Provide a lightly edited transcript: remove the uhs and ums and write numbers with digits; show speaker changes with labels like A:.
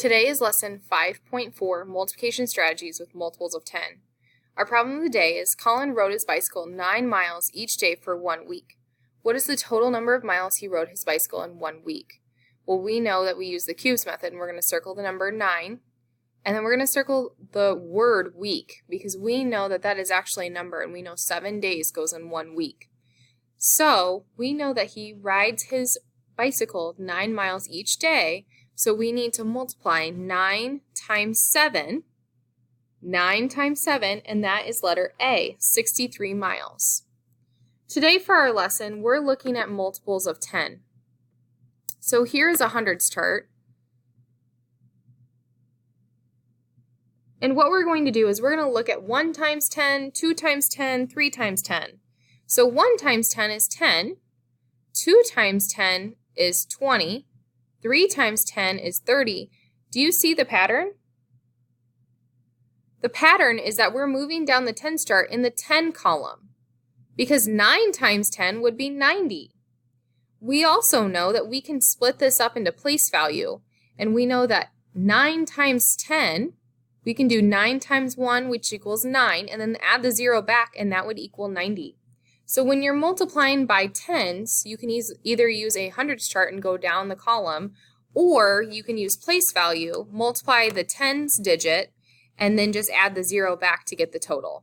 A: Today is lesson 5.4, multiplication strategies with multiples of 10. Our problem of the day is Colin rode his bicycle 9 miles each day for 1 week. What is the total number of miles he rode his bicycle in 1 week? Well, we know that we use the cubes method, and we're going to circle the number 9, and then we're going to circle the word week, because we know that that is actually a number, and we know 7 days goes in 1 week. So we know that he rides his bicycle 9 miles each day, so we need to multiply 9 times 7, and that is letter A, 63 miles. Today for our lesson, we're looking at multiples of 10. So here is a hundreds chart. And what we're going to do is we're going to look at 1 times 10, 2 times 10, 3 times 10. So 1 times 10 is 10, 2 times 10 is 20, 3 times 10 is 30. Do you see the pattern? The pattern is that we're moving down the tens chart in the 10 column, because 9 times 10 would be 90. We also know that we can split this up into place value, and we know that 9 times 10, we can do 9 times 1, which equals 9, and then add the 0 back, and that would equal 90. So when you're multiplying by tens, you can either use a hundreds chart and go down the column, or you can use place value, multiply the tens digit, and then just add the 0 back to get the total.